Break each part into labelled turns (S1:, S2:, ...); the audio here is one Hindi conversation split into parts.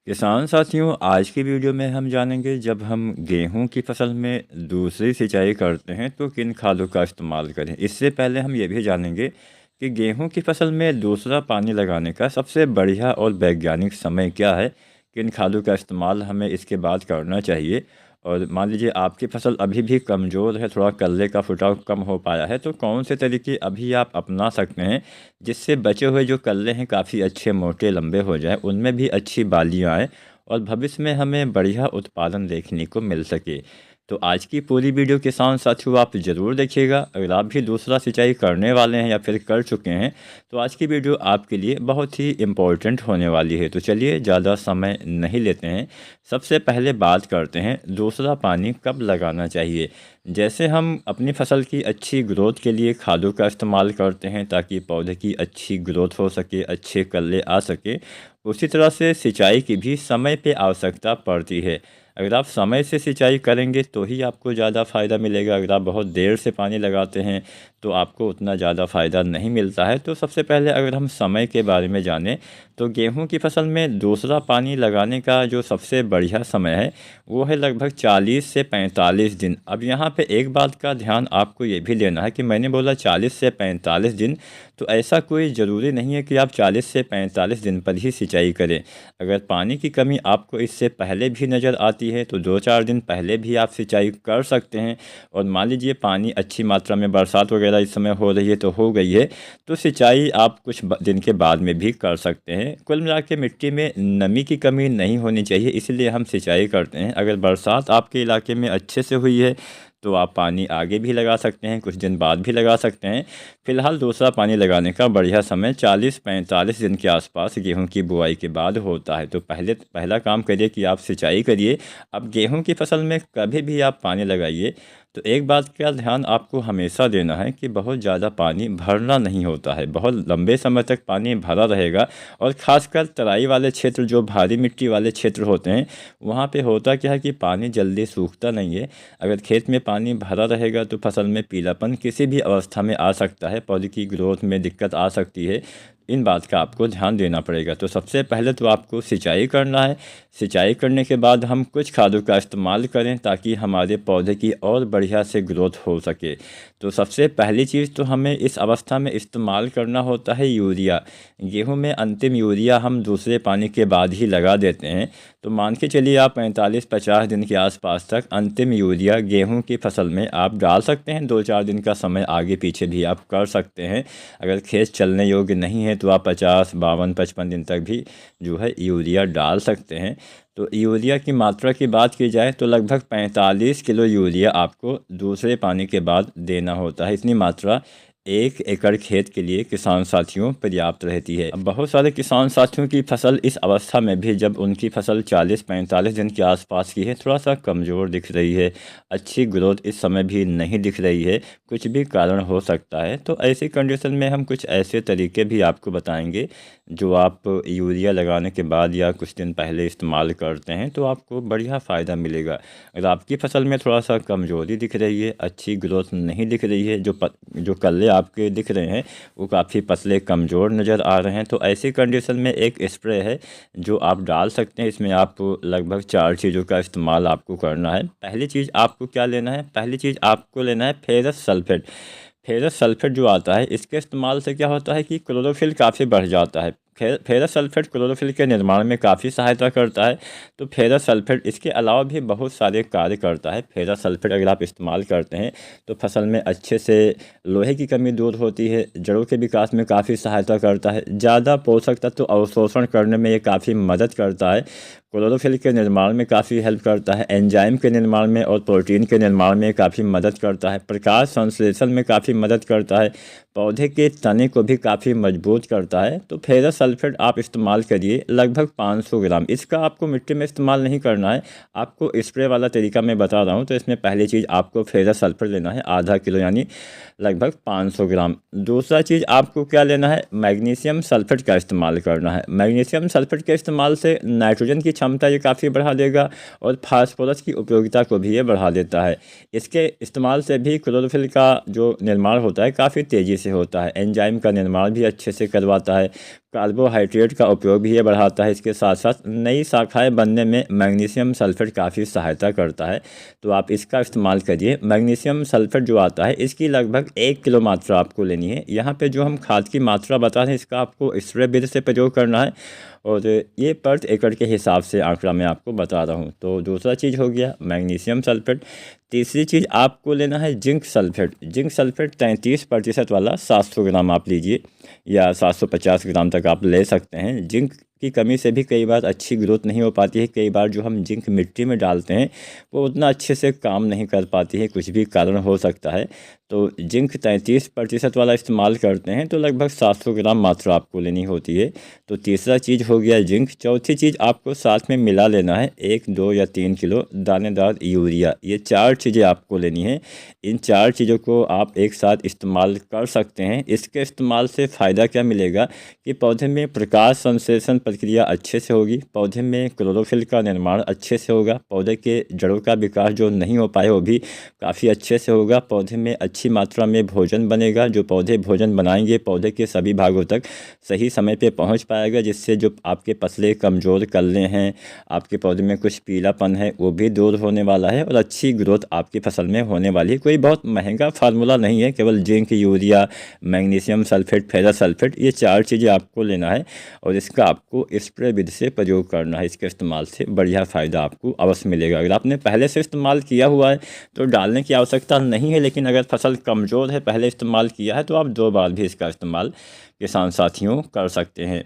S1: किसान साथियों, आज की वीडियो में हम जानेंगे जब हम गेहूं की फसल में दूसरी सिंचाई करते हैं तो किन खादों का इस्तेमाल करें। इससे पहले हम ये भी जानेंगे कि गेहूं की फसल में दूसरा पानी लगाने का सबसे बढ़िया और वैज्ञानिक समय क्या है, किन खादों का इस्तेमाल हमें इसके बाद करना चाहिए। और मान लीजिए आपकी फसल अभी भी कमज़ोर है, थोड़ा कल्ले का फुटाव कम हो पाया है, तो कौन से तरीके अभी आप अपना सकते हैं जिससे बचे हुए जो कल्ले हैं काफ़ी अच्छे मोटे लंबे हो जाएं, उनमें भी अच्छी बालियां आएँ और भविष्य में हमें बढ़िया उत्पादन देखने को मिल सके। तो आज की पूरी वीडियो किसान साथियों आप ज़रूर देखिएगा। अगर आप भी दूसरा सिंचाई करने वाले हैं या फिर कर चुके हैं तो आज की वीडियो आपके लिए बहुत ही इम्पोर्टेंट होने वाली है। तो चलिए ज़्यादा समय नहीं लेते हैं, सबसे पहले बात करते हैं दूसरा पानी कब लगाना चाहिए। जैसे हम अपनी फसल की अच्छी ग्रोथ के लिए खादों का इस्तेमाल करते हैं ताकि पौधे की अच्छी ग्रोथ हो सके, अच्छे कल्ले आ सके, उसी तरह से सिंचाई की भी समय पे आवश्यकता पड़ती है। अगर आप समय से सिंचाई करेंगे तो ही आपको ज़्यादा फ़ायदा मिलेगा। अगर आप बहुत देर से पानी लगाते हैं तो आपको उतना ज़्यादा फ़ायदा नहीं मिलता है। तो सबसे पहले अगर हम समय के बारे में जानें तो गेहूं की फसल में दूसरा पानी लगाने का जो सबसे बढ़िया समय है वो है लगभग 40 से 45 दिन। अब यहाँ पे एक बात का ध्यान आपको ये भी लेना है कि मैंने बोला 40 से 45 दिन, तो ऐसा कोई ज़रूरी नहीं है कि आप 40 से 45 दिन पर ही सिंचाई करें। अगर पानी की कमी आपको इससे पहले भी नज़र आती है तो 2-4 दिन पहले भी आप सिंचाई कर सकते हैं। और मान लीजिए पानी अच्छी मात्रा में बरसात वगैरह इस समय हो रही है तो हो गई है, तो सिंचाई आप कुछ दिन के बाद में भी कर सकते हैं। कुल मिला के मिट्टी में नमी की कमी नहीं होनी चाहिए, इसलिए हम सिंचाई करते हैं। अगर बरसात आपके इलाके में अच्छे से हुई है तो आप पानी आगे भी लगा सकते हैं, कुछ दिन बाद भी लगा सकते हैं। फिलहाल दूसरा पानी लगाने का बढ़िया समय 40-45 दिन के आसपास गेहूं की बुआई के बाद होता है। तो पहला काम करिए कि आप सिंचाई करिए। अब गेहूं की फसल में कभी भी आप पानी लगाइए तो एक बात का ध्यान आपको हमेशा देना है कि बहुत ज़्यादा पानी भरना नहीं होता है। बहुत लंबे समय तक पानी भरा रहेगा और ख़ासकर तराई वाले क्षेत्र, जो भारी मिट्टी वाले क्षेत्र होते हैं, वहाँ पे होता क्या है कि पानी जल्दी सूखता नहीं है। अगर खेत में पानी भरा रहेगा तो फसल में पीलापन किसी भी अवस्था में आ सकता है, पौधे की ग्रोथ में दिक्कत आ सकती है। इन बात का आपको ध्यान देना पड़ेगा। तो सबसे पहले तो आपको सिंचाई करना है। सिंचाई करने के बाद हम कुछ खादों का इस्तेमाल करें ताकि हमारे पौधे की और बढ़िया से ग्रोथ हो सके। तो सबसे पहली चीज़ तो हमें इस अवस्था में इस्तेमाल करना होता है यूरिया। गेहूं में अंतिम यूरिया हम दूसरे पानी के बाद ही लगा देते हैं। तो मान के चलिए आप 45-50 दिन के आसपास तक अंतिम यूरिया गेहूं की फसल में आप डाल सकते हैं। 2-4 दिन का समय आगे पीछे भी आप कर सकते हैं। अगर खेत चलने योग्य नहीं है तो आप 50, 52, 55 दिन तक भी जो है यूरिया डाल सकते हैं। तो यूरिया की मात्रा की बात की जाए तो लगभग 45 किलो यूरिया आपको दूसरे पानी के बाद देना होता है। इतनी मात्रा 1 एकड़ खेत के लिए किसान साथियों पर्याप्त रहती है। अब बहुत सारे किसान साथियों की फसल इस अवस्था में भी, जब उनकी फसल 40-45 दिन के आसपास की है, थोड़ा सा कमज़ोर दिख रही है, अच्छी ग्रोथ इस समय भी नहीं दिख रही है, कुछ भी कारण हो सकता है, तो ऐसी कंडीशन में हम कुछ ऐसे तरीके भी आपको बताएंगे जो आप यूरिया लगाने के बाद या कुछ दिन पहले इस्तेमाल करते हैं तो आपको बढ़िया फ़ायदा मिलेगा। अगर आपकी फसल में थोड़ा सा कमज़ोरी दिख रही है, अच्छी ग्रोथ नहीं दिख रही है, जो कल्ले आपके दिख रहे हैं वो काफ़ी पतले कमज़ोर नज़र आ रहे हैं, तो ऐसी कंडीशन में एक स्प्रे है जो आप डाल सकते हैं। इसमें आप लगभग 4 चीज़ों का इस्तेमाल आपको करना है। पहली चीज़ आपको क्या लेना है? पहली चीज़ आपको लेना है फेरस सल्फेट। फेरस सल्फेट जो आता है, इसके इस्तेमाल से क्या होता है कि क्लोरोफिल काफ़ी बढ़ जाता है। फेरस सल्फेट क्लोरोफिल के निर्माण में काफ़ी सहायता करता है। तो फेरस सल्फेट इसके अलावा भी बहुत सारे कार्य करता है। फेरस सल्फेट अगर आप इस्तेमाल करते हैं तो फसल में अच्छे से लोहे की कमी दूर होती है, जड़ों के विकास में काफ़ी सहायता करता है, ज़्यादा पोषक तत्व अवशोषण करने में ये काफ़ी मदद करता है, क्लोरोफिल के निर्माण में काफ़ी हेल्प करता है, एंजाइम के निर्माण में और प्रोटीन के निर्माण में काफ़ी मदद करता है, प्रकाश संश्लेषण में काफ़ी मदद करता है, पौधे के तने को भी काफ़ी मजबूत करता है। तो फेरस सल्फेट आप इस्तेमाल करिए लगभग 500 ग्राम। इसका आपको मिट्टी में इस्तेमाल नहीं करना है, आपको स्प्रे वाला तरीका मैं बता रहा हूँ। तो इसमें पहली चीज़ आपको फेरस सल्फेट लेना है आधा किलो, यानी लगभग 500 ग्राम। दूसरा चीज़ आपको क्या लेना है? मैग्नीशियम सल्फेट का इस्तेमाल करना है। मैग्नीशियम सल्फेट के इस्तेमाल से नाइट्रोजन की क्षमता ये काफ़ी बढ़ा देगा और फास्फोरस की उपयोगिता को भी ये बढ़ा देता है। इसके इस्तेमाल से भी क्लोरोफिल का जो निर्माण होता है काफ़ी तेज़ी से होता है, एंजाइम का निर्माण भी अच्छे से करवाता है, कार्बोहाइड्रेट का उपयोग भी ये बढ़ाता है। इसके साथ साथ नई शाखाएँ बनने में मैग्नीशियम सल्फेट काफ़ी सहायता करता है, तो आप इसका इस्तेमाल करिए। मैग्नीशियम सल्फेट जो आता है इसकी लगभग 1 किलो मात्रा आपको लेनी है। यहाँ पे जो हम खाद की मात्रा बता रहे हैं इसका आपको स्प्रे विधि से प्रयोग करना है, और ये पर एकड़ के हिसाब से आंकड़ा मैं आपको बता रहा हूँ। तो दूसरा चीज़ हो गया मैग्नीशियम सल्फेट। तीसरी चीज़ आपको लेना है जिंक सल्फेट। जिंक सल्फेट 33% वाला 700 ग्राम आप लीजिए, या 750 ग्राम तक आप ले सकते हैं। जिंक की कमी से भी कई बार अच्छी ग्रोथ नहीं हो पाती है। कई बार जो हम जिंक मिट्टी में डालते हैं वो उतना अच्छे से काम नहीं कर पाती है, कुछ भी कारण हो सकता है। तो जिंक 33% वाला इस्तेमाल करते हैं तो लगभग 700 ग्राम मात्रा आपको लेनी होती है। तो तीसरा चीज़ हो गया जिंक। चौथी चीज़ आपको साथ में मिला लेना है 1, 2 या 3 किलो दानेदार यूरिया। ये 4 चीज़ें आपको लेनी है। इन 4 चीज़ों को आप एक साथ इस्तेमाल कर सकते हैं। इसके इस्तेमाल से फ़ायदा क्या मिलेगा कि पौधे में प्रकाश संश्लेषण प्रक्रिया अच्छे से होगी, पौधे में क्लोरोफिल का निर्माण अच्छे से होगा, पौधे के जड़ों का विकास जो नहीं हो पाए वो भी काफ़ी अच्छे से होगा, पौधे में अच्छी मात्रा में भोजन बनेगा। जो पौधे भोजन बनाएंगे पौधे के सभी भागों तक सही समय पे पहुंच पाएगा, जिससे जो आपके पतले कमज़ोर कल्ले हैं, आपके पौधे में कुछ पीलापन है वो भी दूर होने वाला है, और अच्छी ग्रोथ आपकी फसल में होने वाली है। कोई बहुत महंगा फार्मूला नहीं है, केवल zinc, urea, magnesium sulphate, ferrous sulphate, ये 4 चीज़ें आपको लेना है और इसका आपको स्प्रे विधि से प्रयोग करना है। इसके इस्तेमाल से बढ़िया फ़ायदा आपको अवश्य मिलेगा। अगर आपने पहले से इस्तेमाल किया हुआ है तो डालने की आवश्यकता नहीं है, लेकिन अगर फसल कमज़ोर है, पहले इस्तेमाल किया है, तो आप 2 बार भी इसका इस्तेमाल किसान साथियों कर सकते हैं।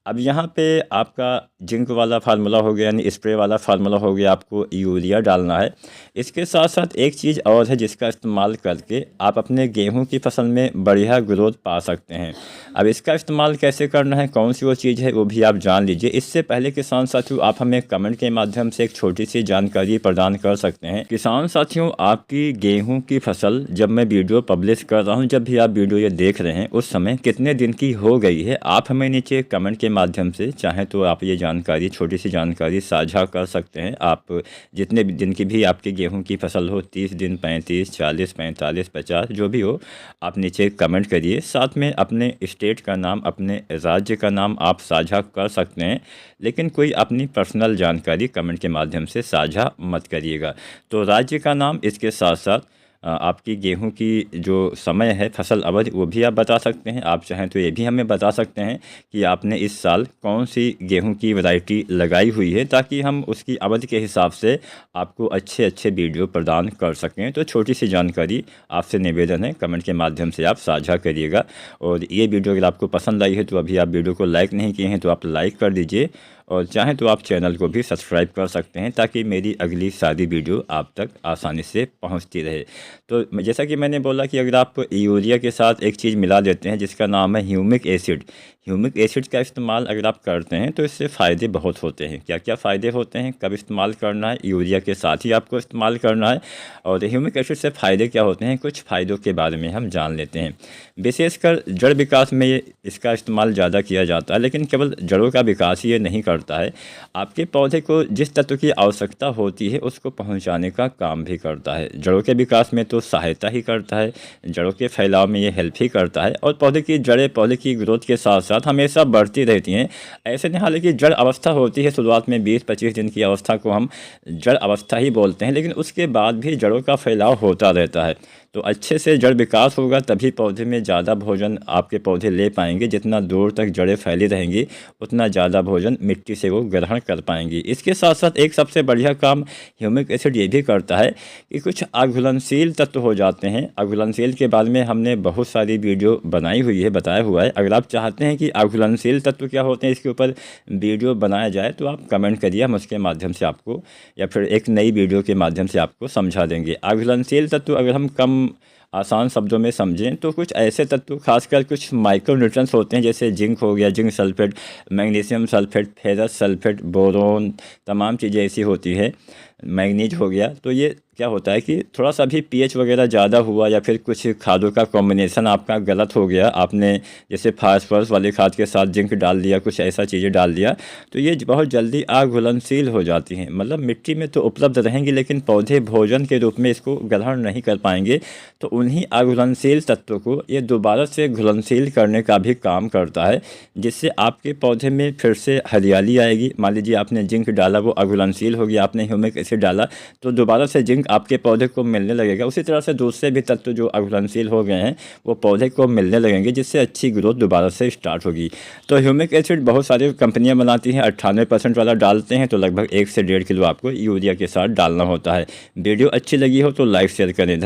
S1: अब यहाँ पे आपका जिंक वाला फार्मूला हो गया, यानी स्प्रे वाला फार्मूला हो गया, आपको यूरिया डालना है। इसके साथ साथ एक चीज़ और है जिसका इस्तेमाल करके आप अपने गेहूं की फसल में बढ़िया ग्रोथ पा सकते हैं। अब इसका इस्तेमाल कैसे करना है, कौन सी वो चीज़ है, वो भी आप जान लीजिए। इससे पहले किसान साथियों आप हमें कमेंट के माध्यम से एक छोटी सी जानकारी प्रदान कर सकते हैं। किसान साथियों, आपकी गेहूँ की फसल जब मैं वीडियो पब्लिश कर रहा हूँ, जब भी आप वीडियो ये देख रहे हैं, उस समय कितने दिन की हो गई है, आप हमें नीचे कमेंट के माध्यम से चाहें तो आप ये जानकारी, छोटी सी जानकारी साझा कर सकते हैं। आप जितने भी दिन की भी आपकी गेहूं की फसल हो, 30 दिन, 35, 40, 45, 50, जो भी हो, आप नीचे कमेंट करिए। साथ में अपने स्टेट का नाम, अपने राज्य का नाम आप साझा कर सकते हैं, लेकिन कोई अपनी पर्सनल जानकारी कमेंट के माध्यम से साझा मत करिएगा। तो राज्य का नाम, इसके साथ साथ आपकी गेहूं की जो समय है, फसल अवधि, वो भी आप बता सकते हैं। आप चाहें तो ये भी हमें बता सकते हैं कि आपने इस साल कौन सी गेहूं की वैरायटी लगाई हुई है, ताकि हम उसकी अवधि के हिसाब से आपको अच्छे अच्छे वीडियो प्रदान कर सकें। तो छोटी सी जानकारी आपसे निवेदन है, कमेंट के माध्यम से आप साझा करिएगा। और ये वीडियो अगर आपको पसंद आई है तो अभी आप वीडियो को लाइक नहीं किए हैं तो आप लाइक कर दीजिए, और चाहें तो आप चैनल को भी सब्सक्राइब कर सकते हैं, ताकि मेरी अगली सारी वीडियो आप तक आसानी से पहुंचती रहे। तो जैसा कि मैंने बोला कि अगर आप यूरिया के साथ एक चीज़ मिला देते हैं जिसका नाम है ह्यूमिक एसिड, ह्यूमिक एसिड का इस्तेमाल अगर आप करते हैं तो इससे फ़ायदे बहुत होते हैं। क्या क्या फ़ायदे होते हैं, कब इस्तेमाल करना है, यूरिया के साथ ही आपको इस्तेमाल करना है, और ह्यूमिक एसिड से फ़ायदे क्या होते हैं, कुछ फ़ायदों के बारे में हम जान लेते हैं। विशेषकर जड़ विकास में इसका इस्तेमाल ज़्यादा किया जाता है, लेकिन केवल जड़ों का विकास ही ये नहीं करता है, आपके पौधे को जिस तत्व की आवश्यकता होती है उसको पहुंचाने का काम भी करता है। जड़ों के विकास में तो सहायता ही करता है, जड़ों के फैलाव में ये हेल्प ही करता है, और पौधे की जड़ें पौधे की ग्रोथ के साथ साथ हमेशा बढ़ती रहती हैं। ऐसे नहीं, हालांकि जड़ अवस्था होती है, शुरुआत में 20-25 दिन की अवस्था को हम जड़ अवस्था ही बोलते हैं, लेकिन उसके बाद भी जड़ों का फैलाव होता रहता है। तो अच्छे से जड़ विकास होगा तभी पौधे में ज़्यादा भोजन आपके पौधे ले पाएंगे। जितना दूर तक जड़ें फैली रहेंगी उतना ज़्यादा भोजन मिट्टी से वो ग्रहण कर पाएंगी। इसके साथ साथ एक सबसे बढ़िया काम ह्यूमिक एसिड ये भी करता है कि कुछ अघुलनशील तत्व हो जाते हैं। अघुलनशील के बारे में हमने बहुत सारी वीडियो बनाई हुई है, बताया हुआ है। अगर आप चाहते हैं कि अघुलनशील तत्व क्या होते हैं, इसके ऊपर वीडियो बनाया जाए तो आप कमेंट करिए, हम उसके माध्यम से आपको, या फिर एक नई वीडियो के माध्यम से आपको समझा देंगे। अघुलनशील तत्व अगर हम कम आसान शब्दों में समझें तो कुछ ऐसे तत्व, खासकर कुछ माइक्रोन्यूट्रिएंट्स होते हैं, जैसे जिंक हो गया, zinc sulphate, magnesium sulphate, ferrous sulphate, boron, तमाम चीज़ें ऐसी होती है, मैग्नीज हो गया। तो ये क्या होता है कि थोड़ा-सा भी पीएच वगैरह ज़्यादा हुआ या फिर कुछ खादों का कॉम्बिनेशन आपका गलत हो गया, आपने जैसे फास्फोरस वाली खाद के साथ जिंक डाल दिया, कुछ ऐसा चीज़ें डाल दिया, तो ये बहुत जल्दी अघुलनशील हो जाती हैं। मतलब मिट्टी में तो उपलब्ध रहेंगी लेकिन पौधे भोजन के रूप में इसको ग्रहण नहीं कर पाएँगे, तो उन्हीं अघुलनशील तत्वों को ये दोबारा से घुलनशील करने का भी काम करता है, जिससे आपके पौधे में फिर से हरियाली आएगी। मान लीजिए आपने जिंक डाला, वो अघुलनशील हो गया, आपने ह्यूमिक एसिड डाला, तो दोबारा से जिंक आपके पौधे को मिलने लगेगा। उसी तरह से दूसरे भी तत्व जो अघुलनशील हो गए हैं वो पौधे को मिलने लगेंगे, जिससे अच्छी ग्रोथ दोबारा से स्टार्ट होगी। तो ह्यूमिक एसिड बहुत सारी कंपनियां बनाती हैं, 98% वाला डालते हैं, तो लगभग 1 से 1.5 किलो आपको यूरिया के साथ डालना होता है। वीडियो अच्छी लगी हो तो लाइक शेयर करें।